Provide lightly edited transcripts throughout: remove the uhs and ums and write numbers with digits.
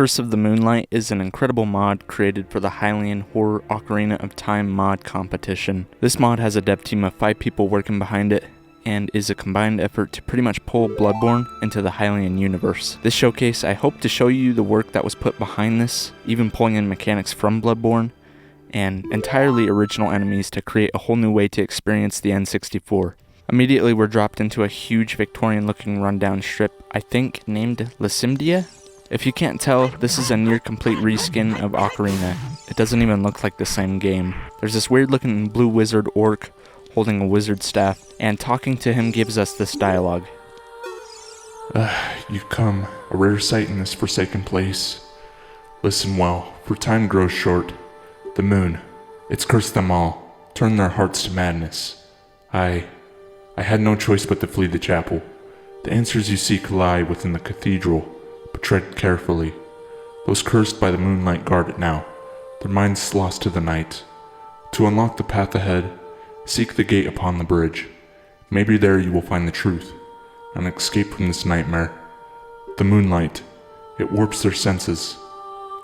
Curse of the Moonlight is an incredible mod created for the Hylian Horror Ocarina of Time mod competition. This mod has a dev team of 5 people working behind it, and is a combined effort to pretty much pull Bloodborne into the Hylian universe. This showcase, I hope to show you the work that was put behind this, even pulling in mechanics from Bloodborne, and entirely original enemies to create a whole new way to experience the N64. Immediately we're dropped into a huge Victorian looking rundown strip, I think named Lacymdiah? If you can't tell, this is a near complete reskin of Ocarina. It doesn't even look like the same game. There's this weird looking blue wizard orc holding a wizard staff, and talking to him gives us this dialogue. You've come, a rare sight in this forsaken place. Listen well, for time grows short. The moon, it's cursed them all, turned their hearts to madness. I had no choice but to flee the chapel. The answers you seek lie within the cathedral, but tread carefully. Those cursed by the moonlight guard it now, their minds lost to the night. To unlock the path ahead, seek the gate upon the bridge. Maybe there you will find the truth, and escape from this nightmare. The moonlight, it warps their senses.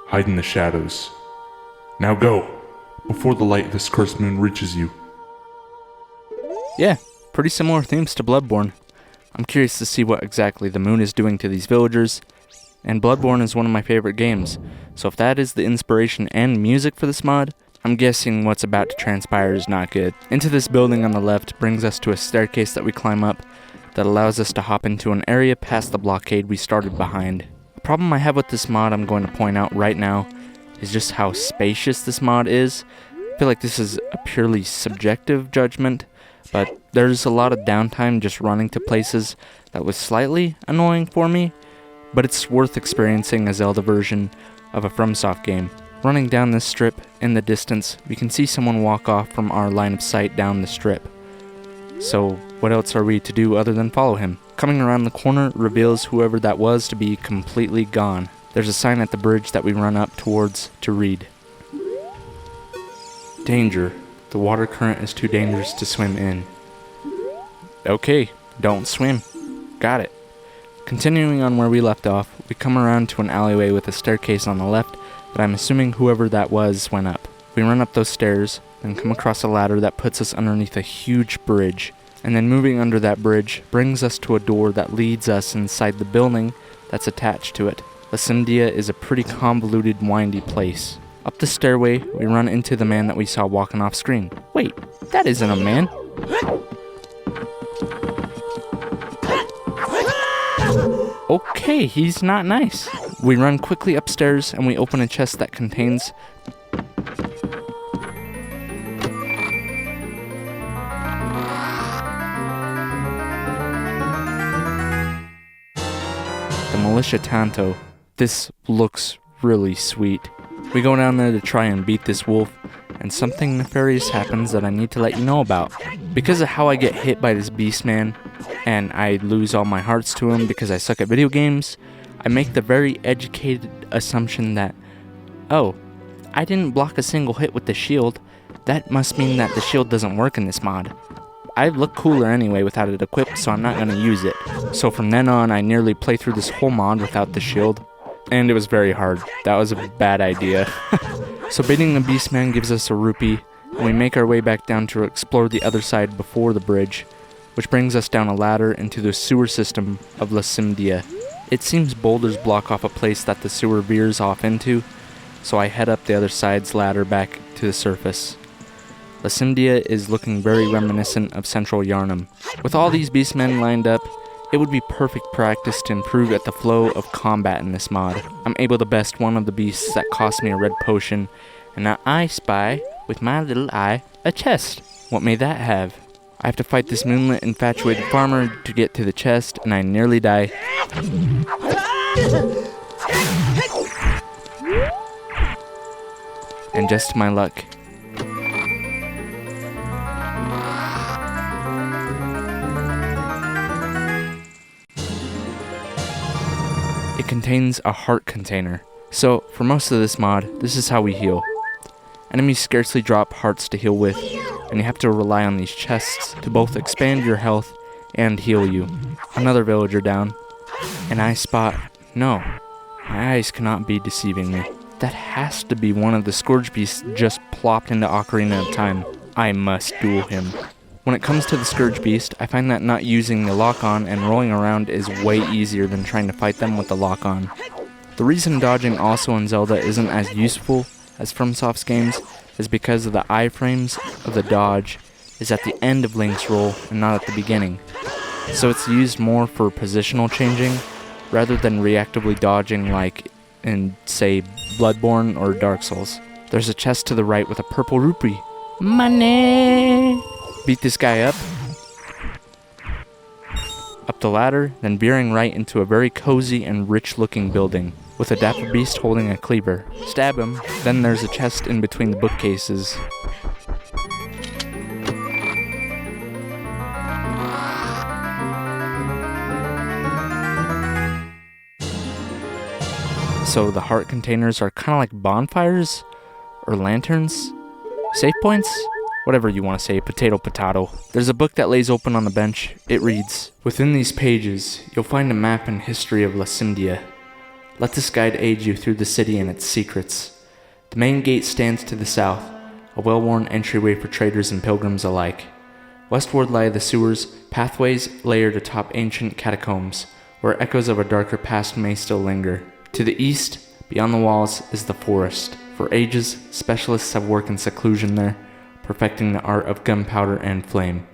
Hide in the shadows. Now go, before the light of this cursed moon reaches you. Yeah, pretty similar themes to Bloodborne. I'm curious to see what exactly the moon is doing to these villagers, and Bloodborne is one of my favorite games, so if that is the inspiration and music for this mod, I'm guessing what's about to transpire is not good. Into this building on the left brings us to a staircase that we climb up that allows us to hop into an area past the blockade we started behind. The problem I have with this mod I'm going to point out right now is just how spacious this mod is. I feel like this is a purely subjective judgment, but there's a lot of downtime just running to places that was slightly annoying for me, but it's worth experiencing a Zelda version of a FromSoft game. Running down this strip, in the distance, we can see someone walk off from our line of sight down the strip. So what else are we to do other than follow him? Coming around the corner reveals whoever that was to be completely gone. There's a sign at the bridge that we run up towards to read. Danger. The water current is too dangerous to swim in. Okay, don't swim. Got it. Continuing on where we left off, we come around to an alleyway with a staircase on the left that I'm assuming whoever that was went up. We run up those stairs, then come across a ladder that puts us underneath a huge bridge, and then moving under that bridge brings us to a door that leads us inside the building that's attached to it. Lacymdiah is a pretty convoluted, windy place. Up the stairway, we run into the man that we saw walking off screen. Wait, that isn't a man. Okay, he's not nice. We run quickly upstairs and we open a chest that contains the Militia Tanto. This looks really sweet. We go down there to try and beat this wolf, and something nefarious happens that I need to let you know about. Because of how I get hit by this beast man, and I lose all my hearts to him because I suck at video games, I make the very educated assumption that, oh, I didn't block a single hit with the shield. That must mean that the shield doesn't work in this mod. I look cooler anyway without it equipped, so I'm not going to use it. So from then on, I nearly play through this whole mod without the shield, and it was very hard. That was a bad idea. So beating the Beastman gives us a rupee, and we make our way back down to explore the other side before the bridge, which brings us down a ladder into the sewer system of Lacymdiah. It seems boulders block off a place that the sewer veers off into, so I head up the other side's ladder back to the surface. Lacymdiah is looking very reminiscent of Central Yharnam. With all these beastmen lined up, it would be perfect practice to improve at the flow of combat in this mod. I'm able to best one of the beasts that cost me a red potion, and now I spy, with my little eye, a chest. What may that have? I have to fight this moonlit infatuated farmer to get to the chest, and I nearly die. And just to my luck, it contains a heart container. So, for most of this mod, this is how we heal. Enemies scarcely drop hearts to heal with, and you have to rely on these chests to both expand your health and heal you. Another villager down, and I spot, no, My eyes cannot be deceiving me. That has to be one of the Scourge Beasts just plopped into Ocarina of Time. I must duel him. When it comes to the Scourge Beast, I find that not using the lock-on and rolling around is way easier than trying to fight them with the lock-on. The reason dodging also in Zelda isn't as useful as FromSoft's games is because of the iframes of the dodge is at the end of Link's roll and not at the beginning. So it's used more for positional changing rather than reactively dodging like in, say, Bloodborne or Dark Souls. There's a chest to the right with a purple rupee. Money! Beat this guy up the ladder, then veering right into a very cozy and rich looking building with a dapper beast holding a cleaver. Stab him, then there's a chest in between the bookcases. So the heart containers are kind of like bonfires or lanterns, save points, whatever you want to say, potato. There's a book that lays open on the bench. It reads, "Within these pages, you'll find a map and history of Lacymdiah. Let this guide aid you through the city and its secrets. The main gate stands to the south, a well-worn entryway for traders and pilgrims alike. Westward lie the sewers, pathways layered atop ancient catacombs, where echoes of a darker past may still linger. To the east, beyond the walls, is the forest. For ages, specialists have worked in seclusion there, perfecting the art of gunpowder and flame.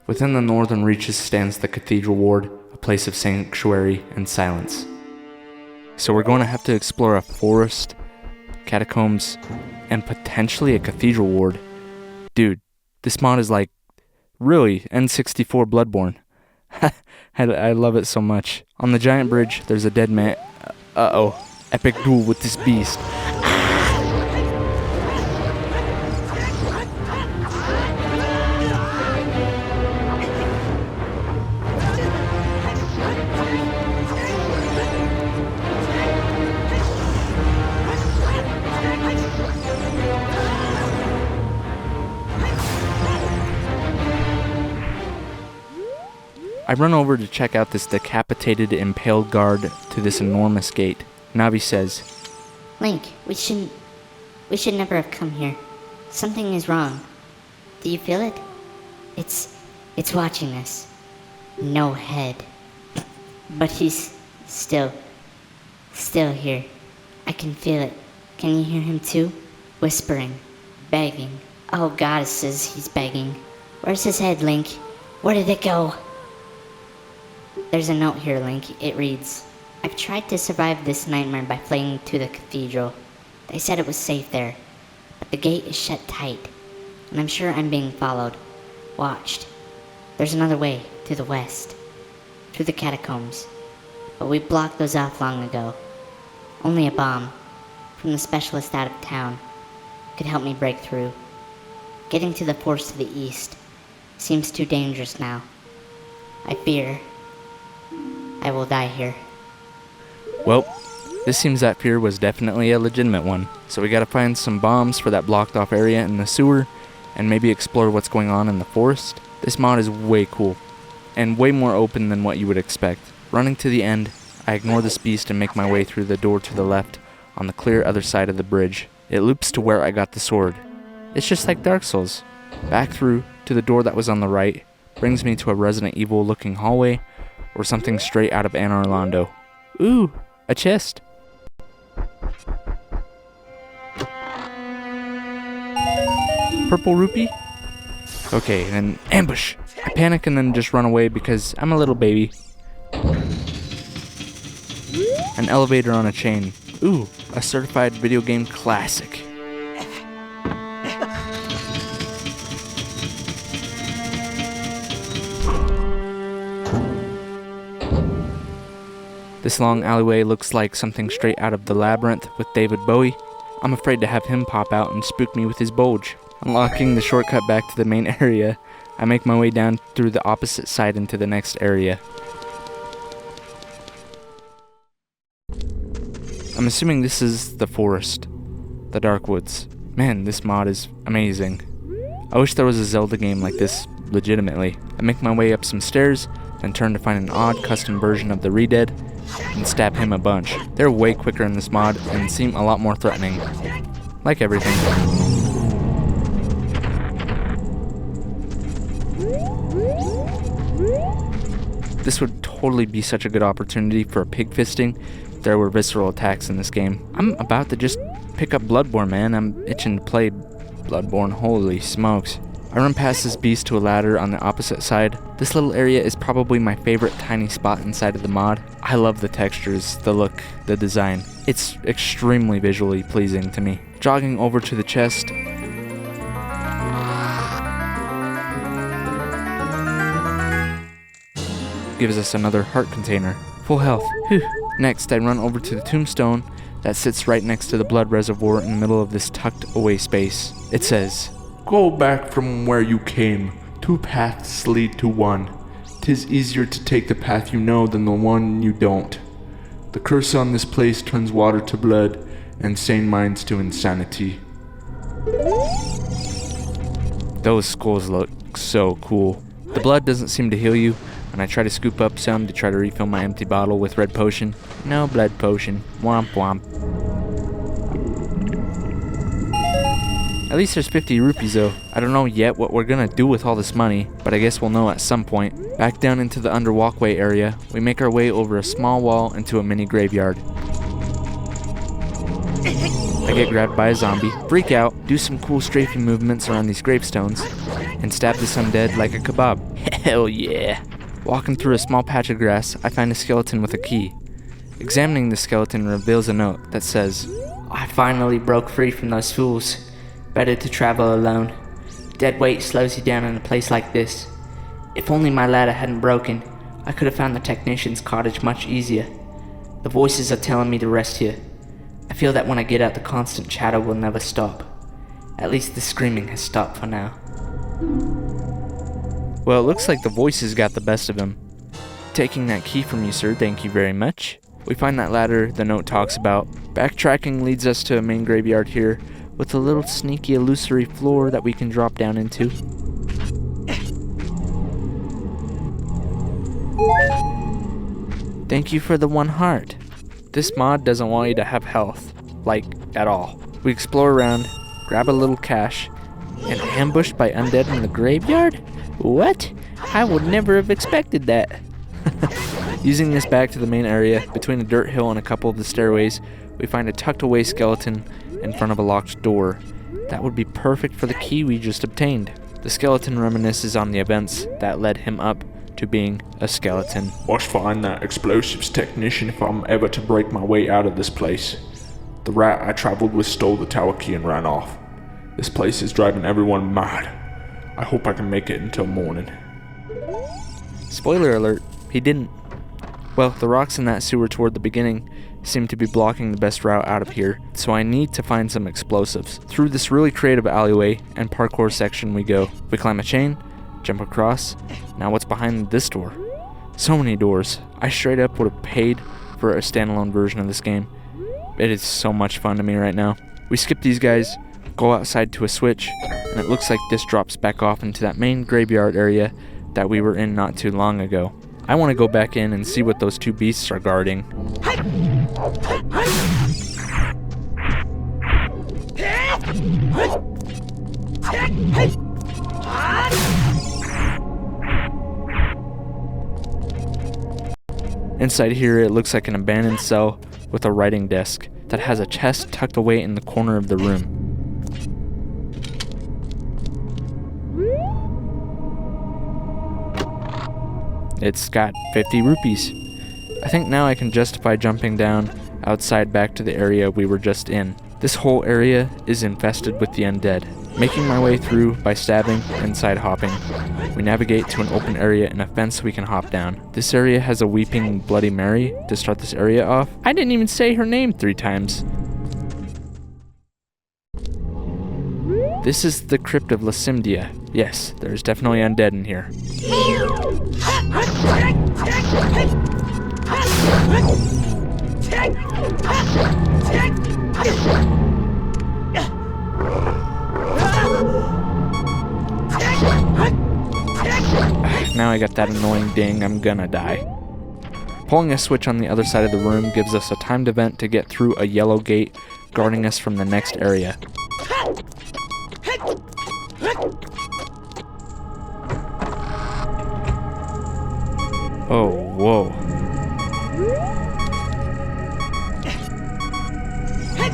Within the northern reaches stands the Cathedral ward, a place of sanctuary and silence." So we're going to have to explore a forest, catacombs, and potentially a cathedral ward. Dude, this mod is like, really, N64 Bloodborne. I love it so much. On the giant bridge, there's a dead man. Uh-oh. Epic duel with this beast. I run over to check out this decapitated, impaled guard to this enormous gate. Navi says, "Link, we should never have come here. Something is wrong. Do you feel it? It's watching us. No head. But he's still here. I can feel it. Can you hear him too? Whispering, begging. Oh, goddesses, he's begging. Where's his head, Link? Where did it go?" There's a note here, Link. It reads, "I've tried to survive this nightmare by fleeing to the cathedral. They said it was safe there, but the gate is shut tight, and I'm sure I'm being followed, watched. There's another way, to the west, through the catacombs, but we blocked those off long ago. Only a bomb, from the specialist out of town, could help me break through. Getting to the forest to the east seems too dangerous now. I fear I will die here." Well, this seems that fear was definitely a legitimate one. So we gotta find some bombs for that blocked off area in the sewer, and maybe explore what's going on in the forest. This mod is way cool, and way more open than what you would expect. Running to the end, I ignore this beast and make my way through the door to the left on the clear other side of the bridge. It loops to where I got the sword. It's just like Dark Souls. Back through to the door that was on the right, brings me to a Resident Evil looking hallway, or something straight out of Anor Londo. Ooh, a chest. Purple rupee? Okay, then ambush. I panic and then just run away because I'm a little baby. An elevator on a chain. Ooh, a certified video game classic. This long alleyway looks like something straight out of The Labyrinth with David Bowie. I'm afraid to have him pop out and spook me with his bulge. Unlocking the shortcut back to the main area, I make my way down through the opposite side into the next area. I'm assuming this is the forest, the dark woods. Man, this mod is amazing. I wish there was a Zelda game like this, legitimately. I make my way up some stairs, then turn to find an odd custom version of the Re-Dead, and stab him a bunch. They're way quicker in this mod and seem a lot more threatening. Like everything. This would totally be such a good opportunity for a pig fisting if there were visceral attacks in this game. I'm about to just pick up Bloodborne, man. I'm itching to play Bloodborne. Holy smokes. I run past this beast to a ladder on the opposite side. This little area is probably my favorite tiny spot inside of the mod. I love the textures, the look, the design. It's extremely visually pleasing to me. Jogging over to the chest, gives us another heart container. Full health. Whew. Next, I run over to the tombstone that sits right next to the blood reservoir in the middle of this tucked away space. It says, Go back from where you came. 2 paths lead to one. 'Tis easier to take the path you know than the one you don't. The curse on this place turns water to blood and sane minds to insanity. those skulls look so cool. The blood doesn't seem to heal you. When I try to scoop up some to try to refill my empty bottle with red potion, no blood potion. Womp womp. At least there's 50 rupees though. I don't know yet what we're gonna do with all this money, but I guess we'll know at some point. Back down into the under walkway area, we make our way over a small wall into a mini graveyard. I get grabbed by a zombie, freak out, do some cool strafing movements around these gravestones, and stab this undead like a kebab. Hell yeah! Walking through a small patch of grass, I find a skeleton with a key. Examining the skeleton reveals a note that says, I finally broke free from those fools. Better to travel alone. Dead weight slows you down in a place like this. If only my ladder hadn't broken, I could have found the technician's cottage much easier. The voices are telling me to rest here. I feel that when I get out, the constant chatter will never stop. At least the screaming has stopped for now. Well, it looks like the voices got the best of him. Taking that key from you, sir, thank you very much. We find that ladder the note talks about. Backtracking leads us to a main graveyard here, with a little sneaky illusory floor that we can drop down into. Thank you for the 1 heart. This mod doesn't want you to have health, like, at all. We explore around, grab a little cash, and ambushed by undead in the graveyard? What? I would never have expected that. Using this back to the main area, between a dirt hill and a couple of the stairways, we find a tucked away skeleton in front of a locked door. That would be perfect for the key we just obtained. The skeleton reminisces on the events that led him up to being a skeleton. Must find that explosives technician if I'm ever to break my way out of this place. The rat I traveled with stole the tower key and ran off. This place is driving everyone mad. I hope I can make it until morning. Spoiler alert, he didn't. Well, the rocks in that sewer toward the beginning seem to be blocking the best route out of here, so I need to find some explosives. Through this really creative alleyway and parkour section we go. We climb a chain, jump across. Now what's behind this door? So many doors. I straight up would have paid for a standalone version of this game. It is so much fun to me right now. We skip these guys, go outside to a switch, and it looks like this drops back off into that main graveyard area that we were in not too long ago. I want to go back in and see what those 2 beasts are guarding. Inside here, it looks like an abandoned cell with a writing desk that has a chest tucked away in the corner of the room. It's got 50 rupees. I think now I can justify jumping down outside back to the area we were just in. This whole area is infested with the undead. Making my way through by stabbing and side hopping, we navigate to an open area and a fence we can hop down. This area has a weeping Bloody Mary to start this area off. I didn't even say her name 3 times. This is the Crypt of Lacymdiah. Yes, there's definitely undead in here. Now I got that annoying ding, I'm gonna die. Pulling a switch on the other side of the room gives us a timed event to get through a yellow gate guarding us from the next area. Oh, whoa.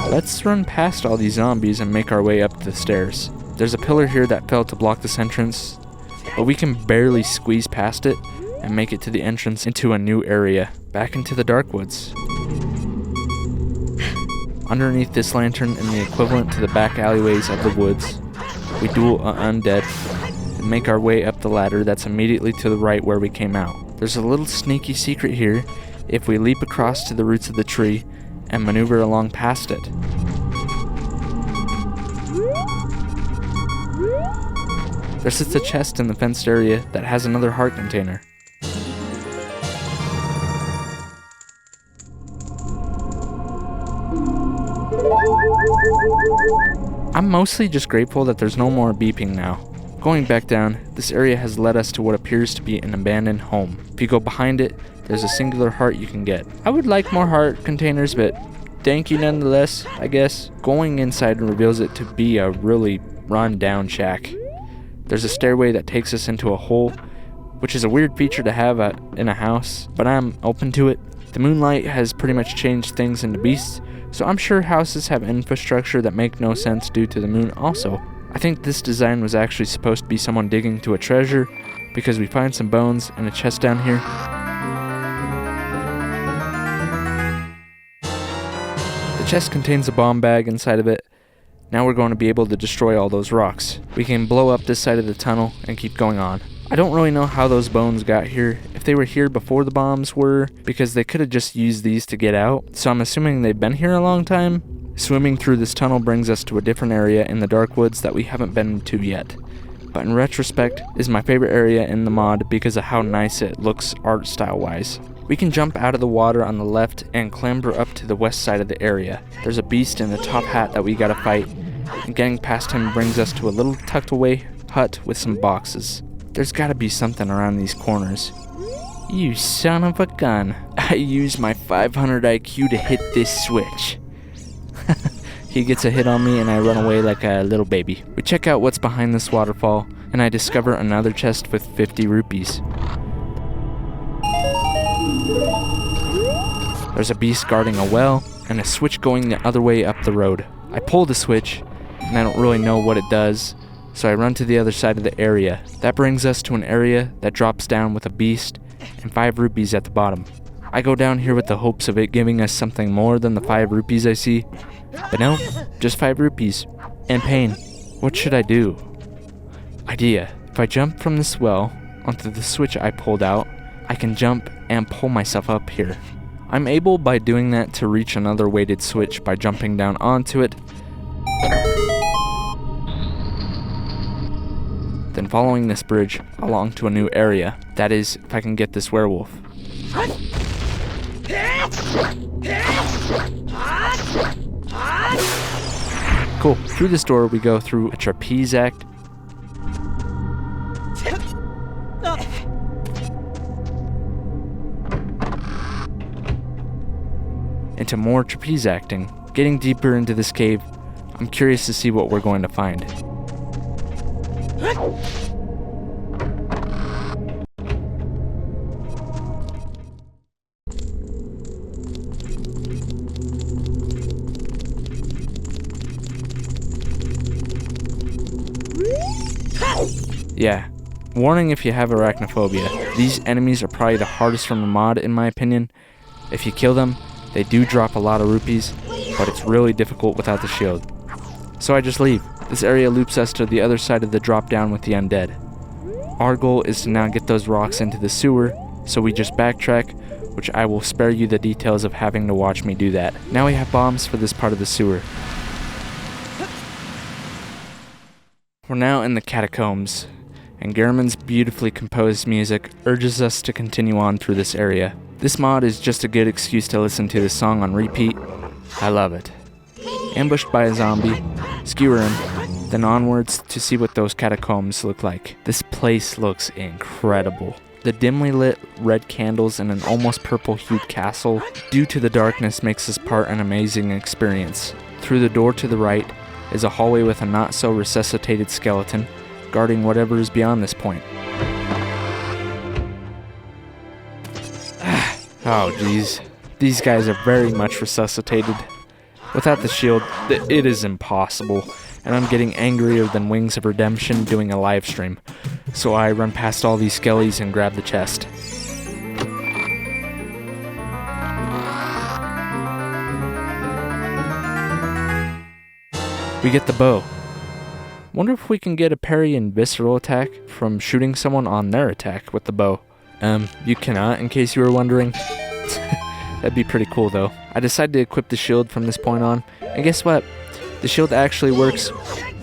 Let's run past all these zombies and make our way up the stairs. There's a pillar here that fell to block this entrance, but we can barely squeeze past it and make it to the entrance into a new area, back into the dark woods. Underneath this lantern and the equivalent to the back alleyways of the woods, we duel an undead and make our way up the ladder that's immediately to the right where we came out. There's a little sneaky secret here if we leap across to the roots of the tree and maneuver along past it. There sits a chest in the fenced area that has another heart container. I'm mostly just grateful that there's no more beeping now. Going back down, this area has led us to what appears to be an abandoned home. If you go behind it, there's a singular heart you can get. I would like more heart containers, but thank you nonetheless, I guess. Going inside reveals it to be a really run-down shack. There's a stairway that takes us into a hole, which is a weird feature to have in a house, but I'm open to it. The Moonlight has pretty much changed things into beasts, so I'm sure houses have infrastructure that make no sense due to the moon also. I think this design was actually supposed to be someone digging to a treasure, because we find some bones and a chest down here. The chest contains a bomb bag inside of it. Now we're going to be able to destroy all those rocks. We can blow up this side of the tunnel and keep going on. I don't really know how those bones got here, if they were here before the bombs were, because they could have just used these to get out, so I'm assuming they've been here a long time. Swimming through this tunnel brings us to a different area in the dark woods that we haven't been to yet, but in retrospect is my favorite area in the mod because of how nice it looks art style wise. We can jump out of the water on the left and clamber up to the west side of the area. There's a beast in a top hat that we gotta fight, and getting past him brings us to a little tucked away hut with some boxes. There's gotta be something around these corners. You son of a gun. I use my 500 IQ to hit this switch. He gets a hit on me and I run away like a little baby. We check out what's behind this waterfall and I discover another chest with 50 rupees. There's a beast guarding a well and a switch going the other way up the road. I pull the switch and I don't really know what it does, so I run to the other side of the area. That brings us to an area that drops down with a beast and 5 rupees at the bottom. I go down here with the hopes of it giving us something more than the 5 rupees I see, but no, just 5 rupees. And pain. What should I do? Idea. If I jump from this well onto the switch I pulled out, I can jump and pull myself up here. I'm able by doing that to reach another weighted switch by jumping down onto it, then following this bridge along to a new area. That is, if I can get this werewolf. Cool. Through this door we go through a trapeze act, into more trapeze acting. Getting deeper into this cave, I'm curious to see what we're going to find. Yeah, warning if you have arachnophobia. These enemies are probably the hardest from the mod in my opinion. If you kill them, they do drop a lot of rupees, but it's really difficult without the shield. So I just leave. This area loops us to the other side of the drop down with the undead. Our goal is to now get those rocks into the sewer, so we just backtrack, which I will spare you the details of having to watch me do that. Now we have bombs for this part of the sewer. We're now in the Catacombs, and Garaman's beautifully composed music urges us to continue on through this area. This mod is just a good excuse to listen to this song on repeat. I love it. Ambushed by a zombie, skewer him, then onwards to see what those catacombs look like. This place looks incredible. The dimly lit red candles in an almost purple-hued castle, due to the darkness, makes this part an amazing experience. Through the door to the right is a hallway with a not-so-resuscitated skeleton, guarding whatever is beyond this point. Oh geez, these guys are very much resuscitated. Without the shield, it is impossible, and I'm getting angrier than Wings of Redemption doing a live stream. So I run past all these skellies and grab the chest. We get the bow. Wonder if we can get a parry and visceral attack from shooting someone on their attack with the bow. You cannot, in case you were wondering. That'd be pretty cool though. I decided to equip the shield from this point on, and guess what? The shield actually works.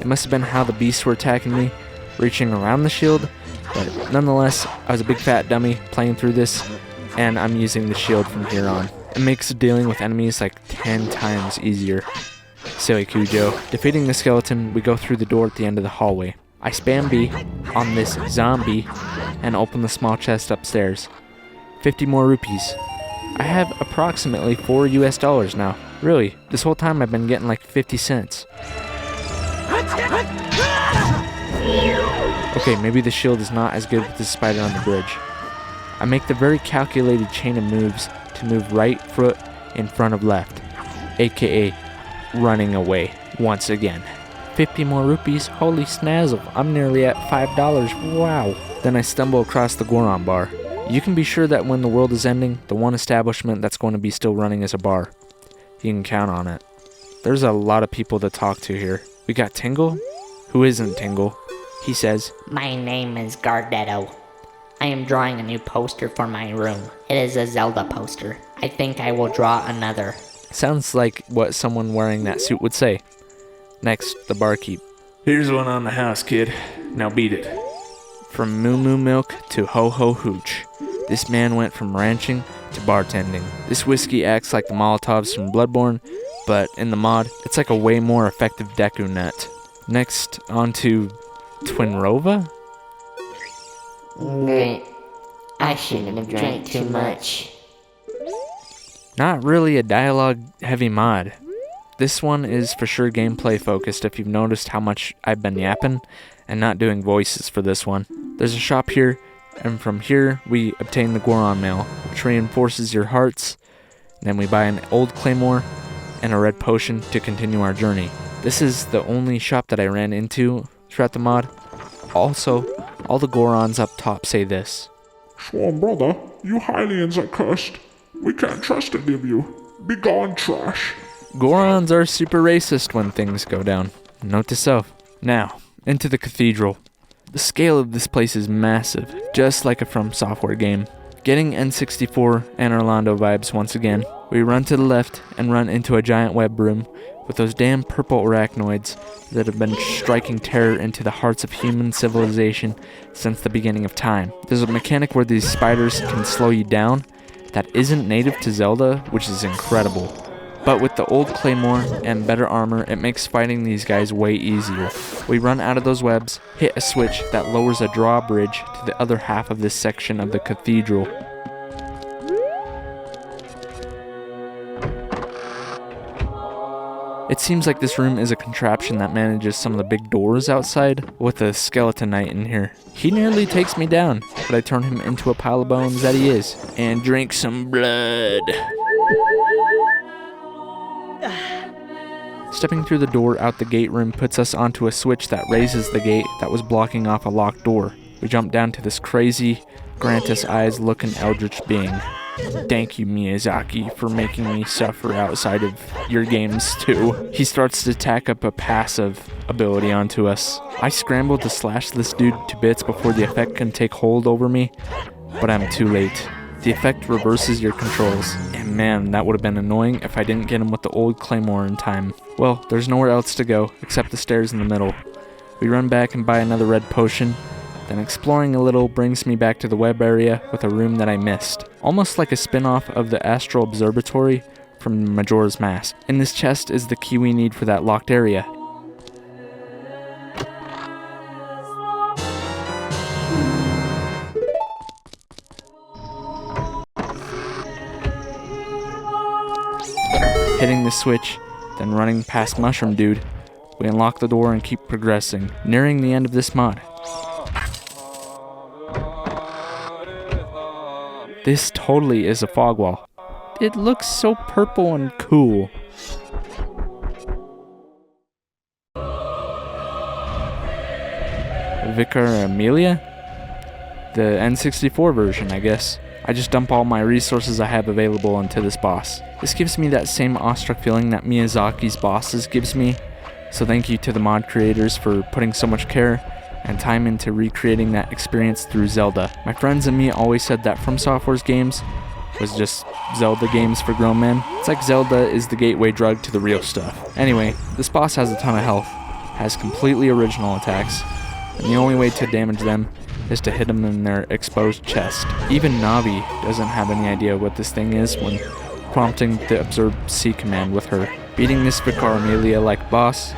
It must have been how the beasts were attacking me, reaching around the shield, but nonetheless, I was a big fat dummy playing through this, and I'm using the shield from here on. It makes dealing with enemies like 10 times easier. Silly Cujo. Defeating the skeleton, we go through the door at the end of the hallway. I spam B on this zombie and open the small chest upstairs. 50 more rupees. I have approximately $4 US now. Really, this whole time I've been getting like 50 cents. Okay, maybe the shield is not as good with the spider on the bridge. I make the very calculated chain of moves to move right foot in front of left, aka running away once again. 50 more rupees, holy snazzle, I'm nearly at $5, wow. Then I stumble across the Goron bar. You can be sure that when the world is ending, the one establishment that's going to be still running is a bar. You can count on it. There's a lot of people to talk to here. We got Tingle, who isn't Tingle. He says, My name is Gardetto. I am drawing a new poster for my room. It is a Zelda poster. I think I will draw another. Sounds like what someone wearing that suit would say. Next, the barkeep. Here's one on the house, kid. Now beat it. From Moo Moo Milk to Ho Ho Hooch, this man went from ranching to bartending. This whiskey acts like the Molotovs from Bloodborne, but in the mod, it's like a way more effective Deku nut. Next, on to Twinrova? I shouldn't have drank too much. Not really a dialogue-heavy mod. This one is for sure gameplay focused if you've noticed how much I've been yapping and not doing voices for this one. There's a shop here, and from here we obtain the Goron mail, which reinforces your hearts. Then we buy an old claymore and a red potion to continue our journey. This is the only shop that I ran into throughout the mod. Also, all the Gorons up top say this. Swan brother, you Hylians are cursed. We can't trust any of you. Be gone, trash. Gorons are super racist when things go down. Note to self. Now, into the Cathedral. The scale of this place is massive, just like a From Software game. Getting N64 and Orlando vibes once again. We run to the left and run into a giant web room with those damn purple arachnoids that have been striking terror into the hearts of human civilization since the beginning of time. There's a mechanic where these spiders can slow you down that isn't native to Zelda, which is incredible. But with the old claymore and better armor, it makes fighting these guys way easier. We run out of those webs, hit a switch that lowers a drawbridge to the other half of this section of the cathedral. It seems like this room is a contraption that manages some of the big doors outside with a skeleton knight in here. He nearly takes me down, but I turn him into a pile of bones that he is, and drink some blood. Stepping through the door out the gate room puts us onto a switch that raises the gate that was blocking off a locked door. We jump down to this crazy, Grantus eyes looking eldritch being. Thank you, Miyazaki, for making me suffer outside of your games too. He starts to tack up a passive ability onto us. I scramble to slash this dude to bits before the effect can take hold over me, but I'm too late. The effect reverses your controls, and man, that would have been annoying if I didn't get him with the old claymore in time. Well, there's nowhere else to go, except the stairs in the middle. We run back and buy another red potion, then exploring a little brings me back to the web area with a room that I missed. Almost like a spin-off of the Astral Observatory from Majora's Mask. In this chest is the key we need for that locked area. switch, then running past Mushroom Dude, we unlock the door and keep progressing, nearing the end of this mod. This totally is a fog wall. It looks so purple and cool. Vicar Amelia? The N64 version, I guess. I just dump all my resources I have available into this boss. This gives me that same awestruck feeling that Miyazaki's bosses gives me, so thank you to the mod creators for putting so much care and time into recreating that experience through Zelda. My friends and me always said that From Software's games was just Zelda games for grown men. It's like Zelda is the gateway drug to the real stuff. Anyway, this boss has a ton of health, has completely original attacks, and the only way to damage them is to hit them in their exposed chest. Even Navi doesn't have any idea what this thing is when prompting the Observe C command with her. Beating this Vicar Amelia like boss.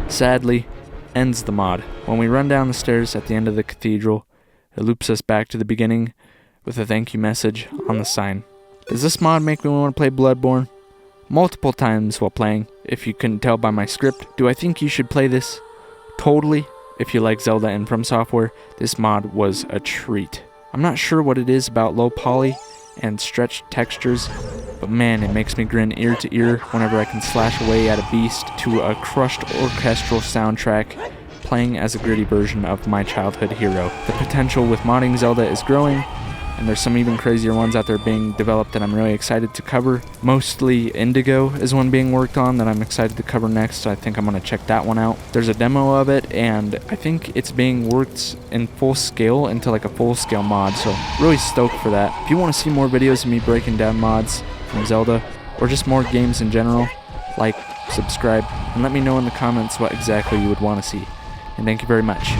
Sadly, ends the mod. When we run down the stairs at the end of the cathedral, it loops us back to the beginning with a thank you message on the sign. Does this mod make me want to play Bloodborne? Multiple times while playing, if you couldn't tell by my script. Do I think you should play this? Totally. If you like Zelda and From Software, this mod was a treat. I'm not sure what it is about low poly and stretched textures, but man, it makes me grin ear to ear whenever I can slash away at a beast to a crushed orchestral soundtrack playing as a gritty version of my childhood hero. The potential with modding Zelda is growing, and there's some even crazier ones out there being developed that I'm really excited to cover. Mostly Indigo is one being worked on that I'm excited to cover next, so I think I'm going to check that one out. There's a demo of it, and I think it's being worked in full scale into like a full scale mod, so really stoked for that. If you want to see more videos of me breaking down mods from Zelda, or just more games in general, like, subscribe, and let me know in the comments what exactly you would want to see. And thank you very much.